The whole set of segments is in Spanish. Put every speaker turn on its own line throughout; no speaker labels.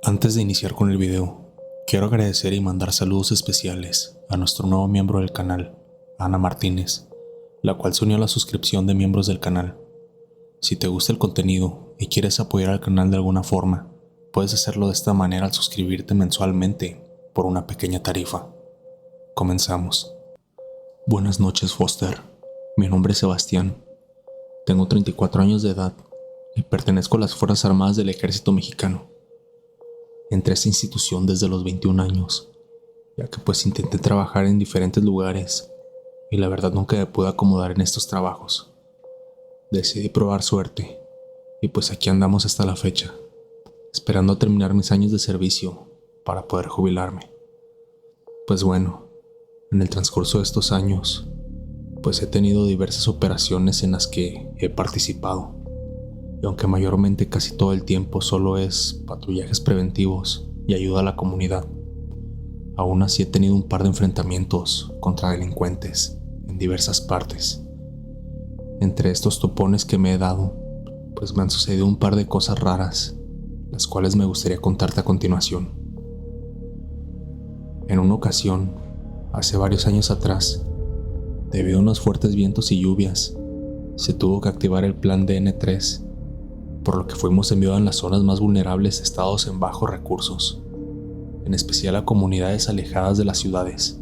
Antes de iniciar con el video, quiero agradecer y mandar saludos especiales a nuestro nuevo miembro del canal, Ana Martínez, la cual se unió a la suscripción de miembros del canal. Si te gusta el contenido y quieres apoyar al canal de alguna forma, puedes hacerlo de esta manera al suscribirte mensualmente por una pequeña tarifa. Comenzamos. Buenas noches, Foster. Mi nombre es Sebastián. Tengo 34 años de edad y pertenezco a las Fuerzas Armadas del Ejército Mexicano. Entré a esta institución desde los 21 años, ya que intenté trabajar en diferentes lugares y la verdad nunca me pude acomodar en estos trabajos. Decidí probar suerte y aquí andamos hasta la fecha, esperando terminar mis años de servicio para poder jubilarme. En el transcurso de estos años, he tenido diversas operaciones en las que he participado. Y aunque mayormente casi todo el tiempo solo es patrullajes preventivos y ayuda a la comunidad, aún así he tenido un par de enfrentamientos contra delincuentes en diversas partes. Entre estos topones que me he dado, me han sucedido un par de cosas raras, las cuales me gustaría contarte a continuación. En una ocasión, hace varios años atrás, debido a unos fuertes vientos y lluvias, se tuvo que activar el plan DN3, por lo que fuimos enviados en las zonas más vulnerables de estados en bajos recursos, en especial a comunidades alejadas de las ciudades.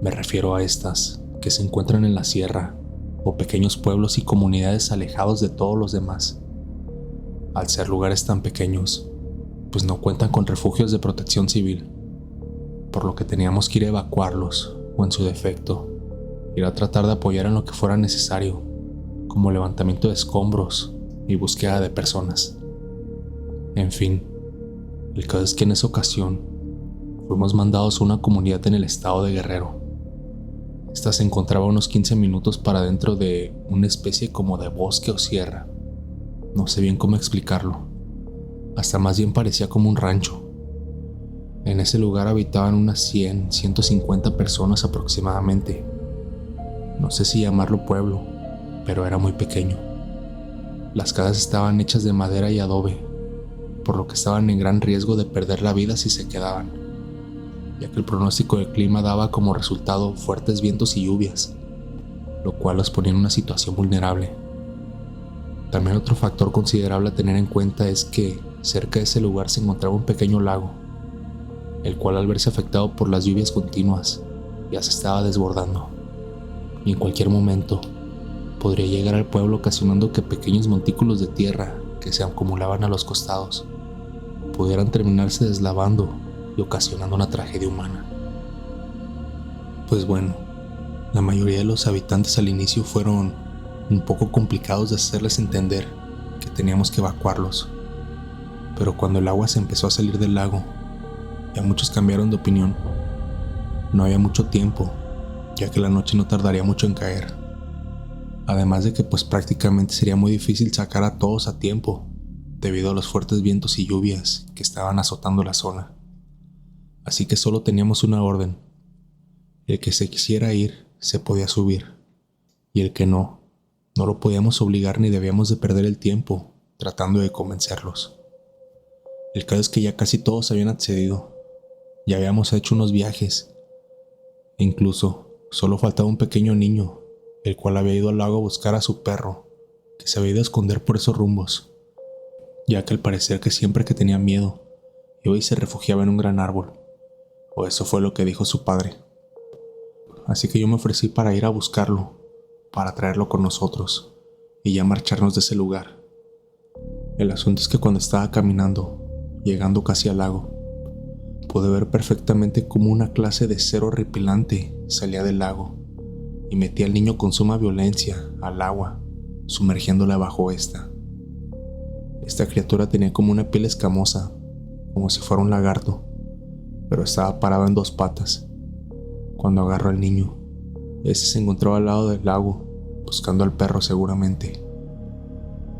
Me refiero a estas que se encuentran en la sierra o pequeños pueblos y comunidades alejados de todos los demás. Al ser lugares tan pequeños, no cuentan con refugios de protección civil, por lo que teníamos que ir a evacuarlos o en su defecto, ir a tratar de apoyar en lo que fuera necesario, como levantamiento de escombros y búsqueda de personas. En fin, el caso es que en esa ocasión fuimos mandados a una comunidad en el estado de Guerrero. Esta se encontraba a unos 15 minutos para dentro de una especie como de bosque o sierra. No sé bien cómo explicarlo. Hasta más bien parecía como un rancho. En ese lugar habitaban unas 100, 150 personas aproximadamente. No sé si llamarlo pueblo, pero era muy pequeño. Las casas estaban hechas de madera y adobe, por lo que estaban en gran riesgo de perder la vida si se quedaban, ya que el pronóstico del clima daba como resultado fuertes vientos y lluvias, lo cual los ponía en una situación vulnerable. También otro factor considerable a tener en cuenta es que cerca de ese lugar se encontraba un pequeño lago, el cual al verse afectado por las lluvias continuas ya se estaba desbordando, y en cualquier momento podría llegar al pueblo, ocasionando que pequeños montículos de tierra que se acumulaban a los costados pudieran terminarse deslavando y ocasionando una tragedia humana. La mayoría de los habitantes al inicio fueron un poco complicados de hacerles entender que teníamos que evacuarlos, pero cuando el agua se empezó a salir del lago, ya muchos cambiaron de opinión. No había mucho tiempo, ya que la noche no tardaría mucho en caer. Además de que prácticamente sería muy difícil sacar a todos a tiempo, debido a los fuertes vientos y lluvias que estaban azotando la zona. Así que solo teníamos una orden: el que se quisiera ir se podía subir, y el que no lo podíamos obligar ni debíamos de perder el tiempo tratando de convencerlos. El caso es que ya casi todos habían accedido, ya habíamos hecho unos viajes, e incluso solo faltaba un pequeño niño, el cual había ido al lago a buscar a su perro, que se había ido a esconder por esos rumbos, ya que al parecer que siempre que tenía miedo, iba y se refugiaba en un gran árbol, o eso fue lo que dijo su padre. Así que yo me ofrecí para ir a buscarlo, para traerlo con nosotros, y ya marcharnos de ese lugar. El asunto es que cuando estaba caminando, llegando casi al lago, pude ver perfectamente cómo una clase de ser horripilante salía del lago y metía al niño con suma violencia al agua, sumergiéndola bajo esta. Esta criatura tenía como una piel escamosa, como si fuera un lagarto, pero estaba parado en dos patas. Cuando agarró al niño, ese se encontraba al lado del lago, buscando al perro seguramente.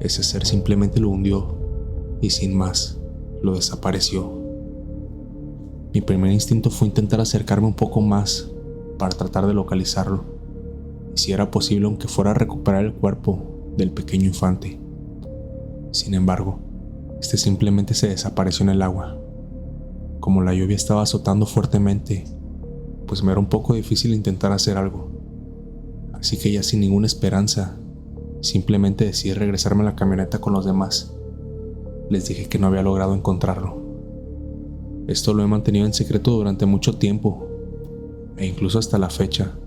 Ese ser simplemente lo hundió y sin más, lo desapareció. Mi primer instinto fue intentar acercarme un poco más para tratar de localizarlo, y si era posible aunque fuera a recuperar el cuerpo del pequeño infante. Sin embargo, Este simplemente se desapareció en el agua. Como la lluvia estaba azotando fuertemente, pues me era un poco difícil intentar hacer algo. Así que ya sin ninguna esperanza, simplemente decidí regresarme a la camioneta con los demás. Les dije que no había logrado encontrarlo. Esto lo he mantenido en secreto durante mucho tiempo, e incluso hasta la fecha,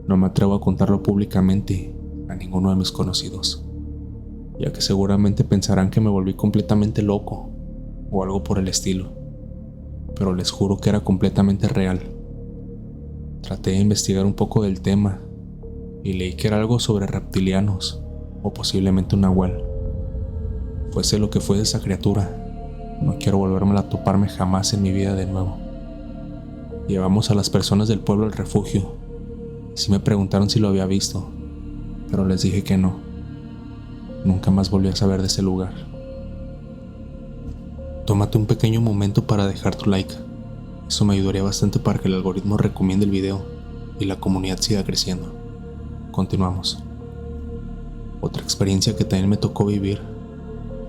no me atrevo a contarlo públicamente a ninguno de mis conocidos, ya que seguramente pensarán que me volví completamente loco o algo por el estilo, pero les juro que era completamente real. Traté de investigar un poco del tema y leí que era algo sobre reptilianos o posiblemente un nahual. Fuese lo que fuese esa criatura, no quiero volverme a toparme jamás en mi vida de nuevo. Llevamos a las personas del pueblo al refugio. Sí me preguntaron si lo había visto, pero les dije que no. Nunca más volví a saber de ese lugar. Tómate un pequeño momento para dejar tu like. Eso me ayudaría bastante para que el algoritmo recomiende el video y la comunidad siga creciendo. Continuamos. Otra experiencia que también me tocó vivir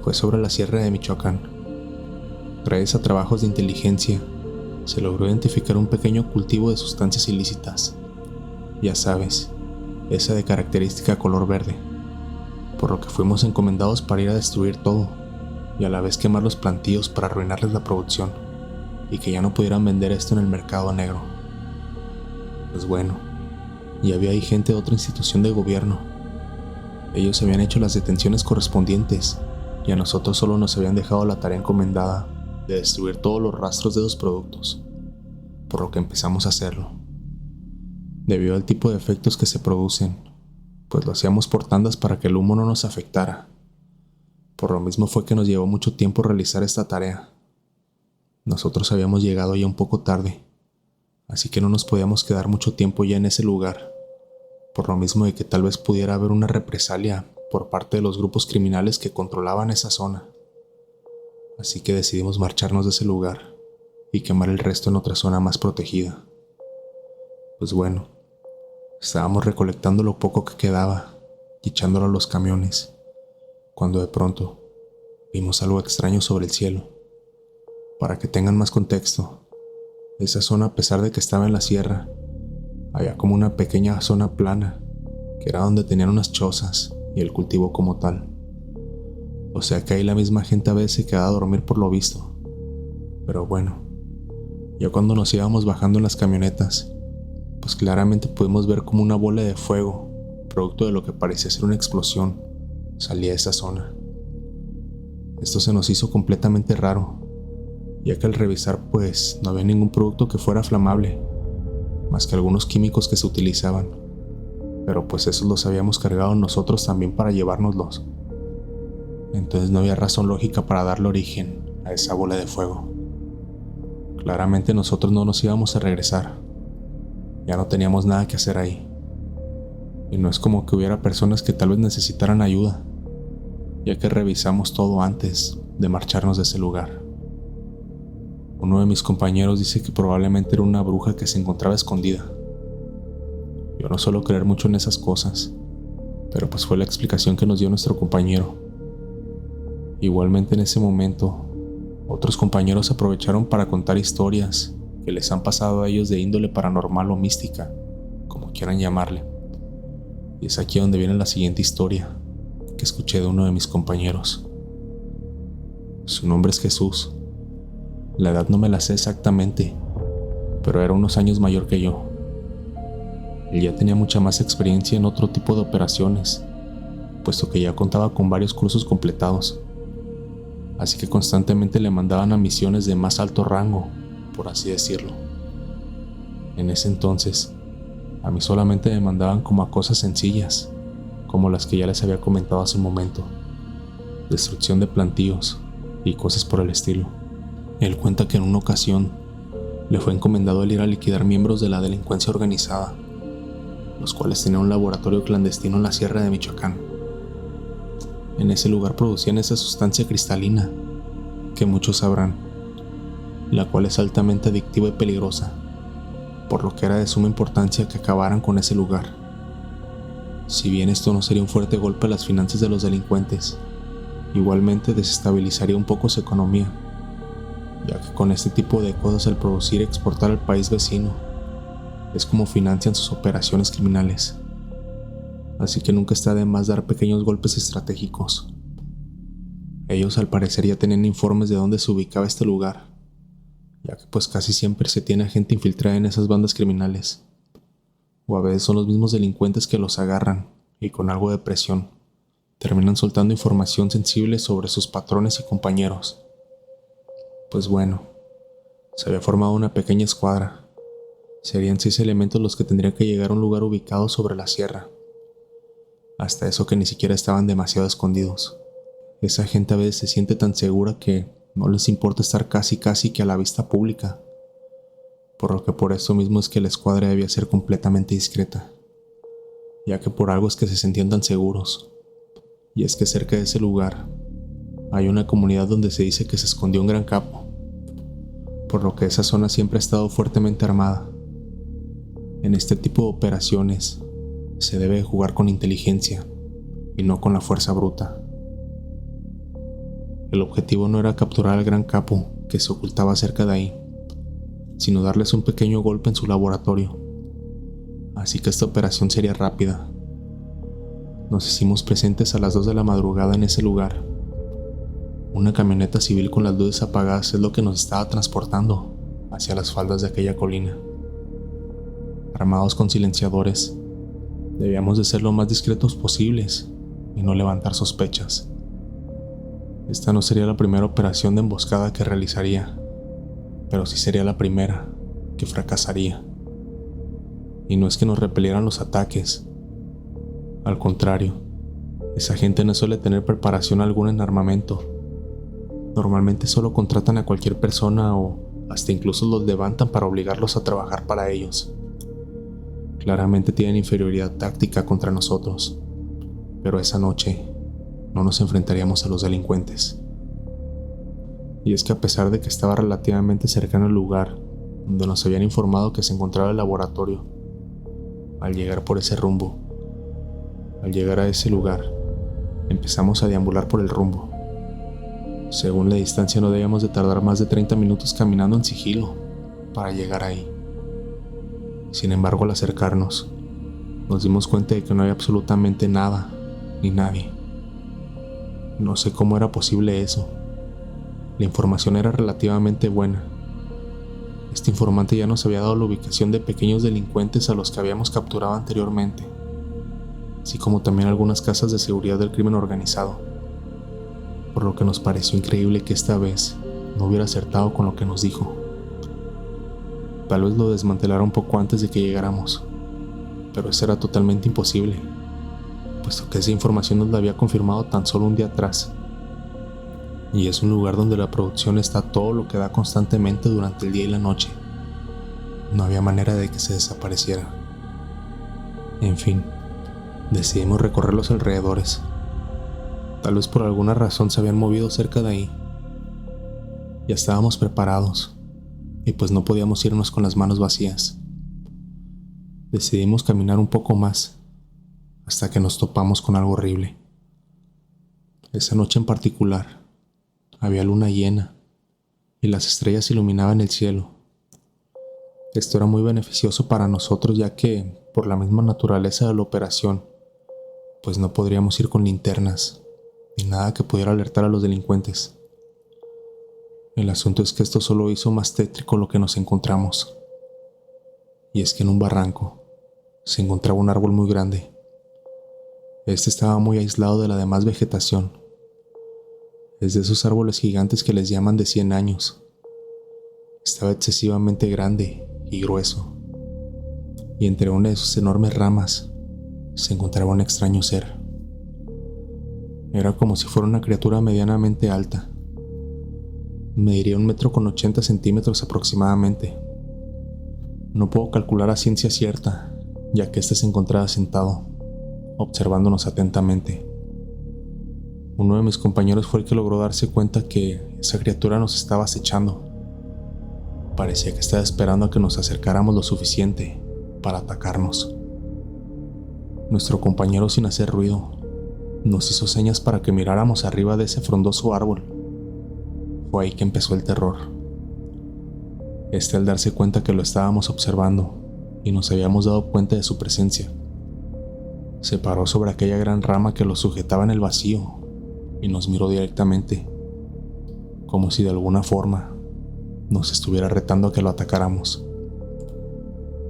fue sobre la Sierra de Michoacán. Gracias a trabajos de inteligencia, se logró identificar un pequeño cultivo de sustancias ilícitas. Ya sabes, esa de característica color verde, por lo que fuimos encomendados para ir a destruir todo y a la vez quemar los plantíos para arruinarles la producción y que ya no pudieran vender esto en el mercado negro. Pues bueno, y había ahí gente de otra institución de gobierno. Ellos habían hecho las detenciones correspondientes y a nosotros solo nos habían dejado la tarea encomendada de destruir todos los rastros de los productos, por lo que empezamos a hacerlo. Debido al tipo de efectos que se producen, pues lo hacíamos por tandas para que el humo no nos afectara. Por lo mismo fue que nos llevó mucho tiempo realizar esta tarea. Nosotros habíamos llegado ya un poco tarde, así que no nos podíamos quedar mucho tiempo ya en ese lugar, por lo mismo de que tal vez pudiera haber una represalia por parte de los grupos criminales que controlaban esa zona. Así que decidimos marcharnos de ese lugar y quemar el resto en otra zona más protegida. Pues bueno, estábamos recolectando lo poco que quedaba y echándolo a los camiones, cuando de pronto vimos algo extraño sobre el cielo. Para que tengan más contexto, esa zona, a pesar de que estaba en la sierra, había como una pequeña zona plana, que era donde tenían unas chozas y el cultivo como tal. O sea que ahí la misma gente a veces se quedaba a dormir por lo visto. Pero bueno, ya cuando nos íbamos bajando en las camionetas, pues claramente pudimos ver como una bola de fuego, producto de lo que parecía ser una explosión, salía de esa zona. Esto se nos hizo completamente raro, ya que al revisar pues no había ningún producto que fuera flamable, más que algunos químicos que se utilizaban, pero pues esos los habíamos cargado nosotros también para llevárnoslos. Entonces no había razón lógica para darle origen a esa bola de fuego. Claramente nosotros no nos íbamos a regresar. Ya no teníamos nada que hacer ahí. Y no es como que hubiera personas que tal vez necesitaran ayuda, ya que revisamos todo antes de marcharnos de ese lugar. Uno de mis compañeros dice que probablemente era una bruja que se encontraba escondida. Yo no suelo creer mucho en esas cosas, pero pues fue la explicación que nos dio nuestro compañero. Igualmente en ese momento, otros compañeros aprovecharon para contar historias que les han pasado a ellos de índole paranormal o mística, como quieran llamarle. Y es aquí donde viene la siguiente historia que escuché de uno de mis compañeros. Su nombre es Jesús. La edad no me la sé exactamente, pero era unos años mayor que yo. Él ya tenía mucha más experiencia en otro tipo de operaciones, puesto que ya contaba con varios cursos completados. Así que constantemente le mandaban a misiones de más alto rango, por así decirlo. En ese entonces, a mí solamente me mandaban como a cosas sencillas, como las que ya les había comentado hace un momento: destrucción de plantíos y cosas por el estilo. Él cuenta que en una ocasión le fue encomendado el ir a liquidar miembros de la delincuencia organizada, los cuales tenían un laboratorio clandestino en la Sierra de Michoacán. En ese lugar producían esa sustancia cristalina, que muchos sabrán, la cual es altamente adictiva y peligrosa, por lo que era de suma importancia que acabaran con ese lugar. Si bien esto no sería un fuerte golpe a las finanzas de los delincuentes, Igualmente desestabilizaría un poco su economía, ya que con este tipo de cosas el producir y exportar al país vecino es como financian sus operaciones criminales. Así que nunca está de más dar pequeños golpes estratégicos. Ellos al parecer ya tenían informes de dónde se ubicaba este lugar, ya que pues casi siempre se tiene gente infiltrada en esas bandas criminales, o a veces son los mismos delincuentes que los agarran y con algo de presión terminan soltando información sensible sobre sus patrones y compañeros. Pues bueno, se había formado una pequeña escuadra. Serían 6 elementos los que tendrían que llegar a un lugar ubicado sobre la sierra. Hasta eso que ni siquiera estaban demasiado escondidos. Esa gente a veces se siente tan segura que no les importa estar casi que a la vista pública. Por lo que por eso mismo es que la escuadra debía ser completamente discreta, ya que por algo es que se sentían tan seguros. Y es que cerca de ese lugar hay una comunidad donde se dice que se escondió un gran capo, por lo que esa zona siempre ha estado fuertemente armada. En este tipo de operaciones se debe jugar con inteligencia y no con la fuerza bruta. El objetivo no era capturar al gran capo que se ocultaba cerca de ahí, sino darles un pequeño golpe en su laboratorio. Así que esta operación sería rápida. Nos hicimos presentes a las 2 de la madrugada en ese lugar. Una camioneta civil con las luces apagadas es lo que nos estaba transportando hacia las faldas de aquella colina. Armados con silenciadores, debíamos de ser lo más discretos posibles y no levantar sospechas. Esta no sería la primera operación de emboscada que realizaría, pero sí sería la primera que fracasaría. Y no es que nos repelieran los ataques. Al contrario, esa gente no suele tener preparación alguna en armamento. Normalmente solo contratan a cualquier persona o hasta incluso los levantan para obligarlos a trabajar para ellos. Claramente tienen inferioridad táctica contra nosotros, pero esa noche no nos enfrentaríamos a los delincuentes. Y es que a pesar de que estaba relativamente cercano al lugar donde nos habían informado que se encontraba el laboratorio, al llegar por ese rumbo, al llegar a ese lugar, empezamos a deambular por el rumbo. Según la distancia no debíamos de tardar más de 30 minutos caminando en sigilo para llegar ahí. Sin embargo, al acercarnos, nos dimos cuenta de que no había absolutamente nada ni nadie. No sé cómo era posible eso. La información era relativamente buena. Este informante ya nos había dado la ubicación de pequeños delincuentes a los que habíamos capturado anteriormente, así como también algunas casas de seguridad del crimen organizado, por lo que nos pareció increíble que esta vez no hubiera acertado con lo que nos dijo. Tal vez lo desmantelara un poco antes de que llegáramos, pero eso era totalmente imposible, puesto que esa información nos la había confirmado tan solo un día atrás. Y es un lugar donde la producción está todo lo que da constantemente durante el día y la noche. No había manera de que se desapareciera. En fin, decidimos recorrer los alrededores. Tal vez por alguna razón se habían movido cerca de ahí. Ya estábamos preparados, y pues no podíamos irnos con las manos vacías. Decidimos caminar un poco más, hasta que nos topamos con algo horrible. Esa noche en particular, había luna llena, y las estrellas iluminaban el cielo. Esto era muy beneficioso para nosotros, ya que, por la misma naturaleza de la operación, pues no podríamos ir con linternas, ni nada que pudiera alertar a los delincuentes. El asunto es que esto solo hizo más tétrico lo que nos encontramos. Y es que en un barranco se encontraba un árbol muy grande. Este estaba muy aislado de la demás vegetación. Es de esos árboles gigantes que les llaman de 100 años. Estaba excesivamente grande y grueso, y entre una de sus enormes ramas se encontraba un extraño ser. Era como si fuera una criatura medianamente alta. Mediría 1,80 m aproximadamente. No puedo calcular a ciencia cierta, ya que este se encontraba sentado, observándonos atentamente. Uno de mis compañeros fue el que logró darse cuenta que esa criatura nos estaba acechando. Parecía que estaba esperando a que nos acercáramos lo suficiente para atacarnos. Nuestro compañero, sin hacer ruido, Nos hizo señas para que miráramos arriba de ese frondoso árbol. Fue ahí que empezó el terror. Al darse cuenta que lo estábamos observando y nos habíamos dado cuenta de su presencia, se paró sobre aquella gran rama que lo sujetaba en el vacío y nos miró directamente, como si de alguna forma nos estuviera retando a que lo atacáramos.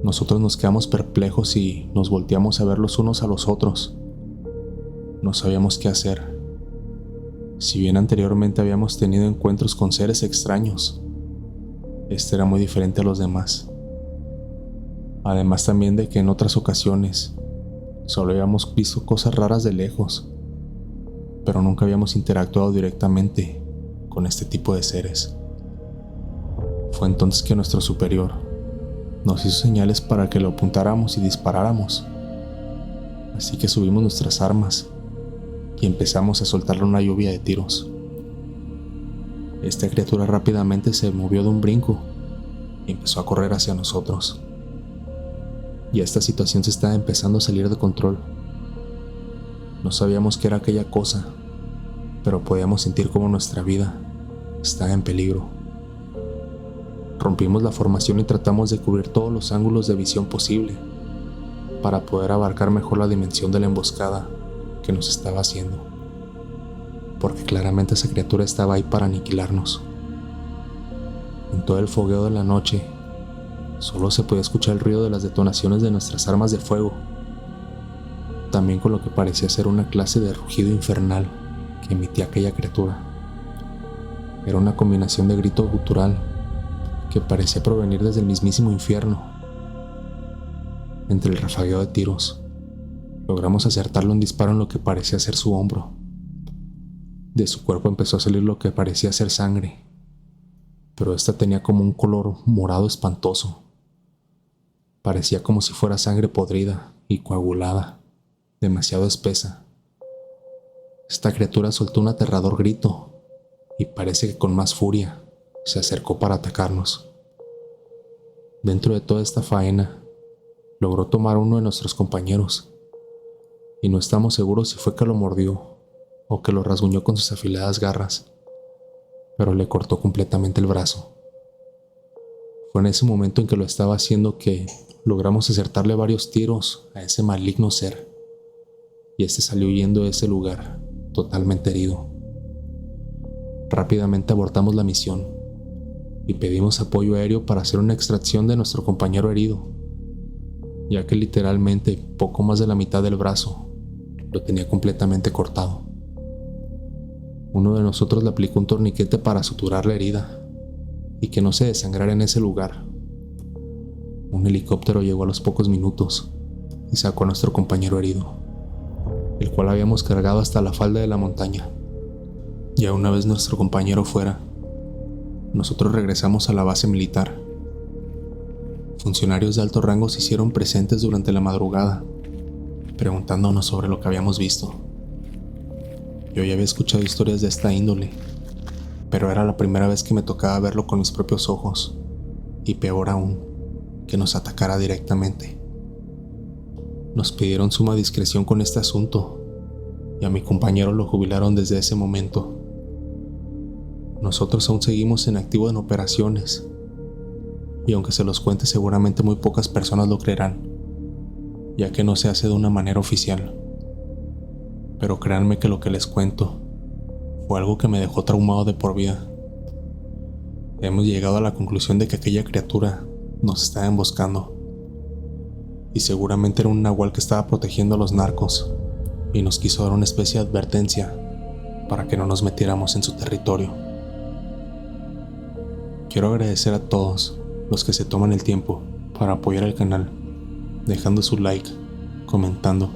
Nosotros nos quedamos perplejos y nos volteamos a ver los unos a los otros. No sabíamos qué hacer. Si bien anteriormente habíamos tenido encuentros con seres extraños, este era muy diferente a los demás. Además también de que en otras ocasiones solo habíamos visto cosas raras de lejos, pero nunca habíamos interactuado directamente con este tipo de seres. Fue entonces que nuestro superior nos hizo señales para que lo apuntáramos y disparáramos. Así que subimos nuestras armas y empezamos a soltarle una lluvia de tiros. Esta criatura rápidamente se movió de un brinco y empezó a correr hacia nosotros. Y esta situación se estaba empezando a salir de control. No sabíamos qué era aquella cosa, pero podíamos sentir como nuestra vida estaba en peligro. Rompimos la formación y tratamos de cubrir todos los ángulos de visión posible para poder abarcar mejor la dimensión de la emboscada que nos estaba haciendo, porque claramente esa criatura estaba ahí para aniquilarnos. En todo el fogueo de la noche, solo se podía escuchar el ruido de las detonaciones de nuestras armas de fuego, también con lo que parecía ser una clase de rugido infernal que emitía aquella criatura. Era una combinación de grito gutural que parecía provenir desde el mismísimo infierno. Entre el rafagueo de tiros, logramos acertarle un disparo en lo que parecía ser su hombro. De su cuerpo empezó a salir lo que parecía ser sangre, pero esta tenía como un color morado espantoso. Parecía como si fuera sangre podrida y coagulada, demasiado espesa. Esta criatura soltó un aterrador grito y parece que con más furia se acercó para atacarnos. Dentro de toda esta faena, logró tomar a uno de nuestros compañeros, y no estamos seguros si fue que lo mordió o que lo rasguñó con sus afiladas garras, pero le cortó completamente el brazo. Fue en ese momento en que lo estaba haciendo que logramos acertarle varios tiros a ese maligno ser, y este salió huyendo de ese lugar, totalmente herido. Rápidamente abortamos la misión y pedimos apoyo aéreo para hacer una extracción de nuestro compañero herido, ya que literalmente poco más de la mitad del brazo lo tenía completamente cortado. Uno de nosotros le aplicó un torniquete para suturar la herida y que no se desangrara en ese lugar. Un helicóptero llegó a los pocos minutos y sacó a nuestro compañero herido, el cual habíamos cargado hasta la falda de la montaña. Ya una vez nuestro compañero fuera, nosotros regresamos a la base militar. Funcionarios de alto rango se hicieron presentes durante la madrugada, preguntándonos sobre lo que habíamos visto. Yo ya había escuchado historias de esta índole, pero era la primera vez que me tocaba verlo con mis propios ojos, y peor aún, que nos atacara directamente. Nos pidieron suma discreción con este asunto, y a mi compañero lo jubilaron desde ese momento. Nosotros aún seguimos en activo en operaciones, y aunque se los cuente seguramente muy pocas personas lo creerán, ya que no se hace de una manera oficial. Pero créanme que lo que les cuento fue algo que me dejó traumado de por vida. Hemos llegado a la conclusión de que aquella criatura nos estaba emboscando, y seguramente era un nahual que estaba protegiendo a los narcos y nos quiso dar una especie de advertencia para que no nos metiéramos en su territorio. Quiero agradecer a todos los que se toman el tiempo para apoyar el canal, dejando su like, comentando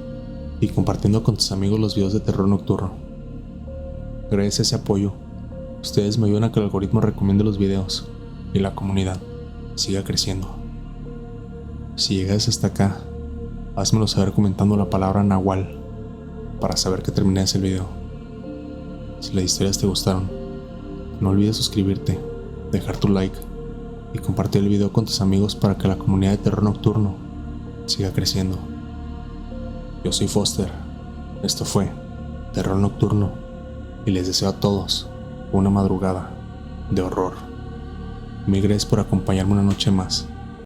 y compartiendo con tus amigos los videos de terror nocturno. Gracias a ese apoyo, ustedes me ayudan a que el algoritmo recomiende los videos y la comunidad siga creciendo. Si llegas hasta acá, házmelo saber comentando la palabra nahual para saber que terminé ese video. Si las historias te gustaron, no olvides suscribirte, dejar tu like y compartir el video con tus amigos para que la comunidad de terror nocturno siga creciendo. Yo soy Foster. Esto fue terror nocturno y les deseo a todos una madrugada de horror. Mil gracias por acompañarme una noche más.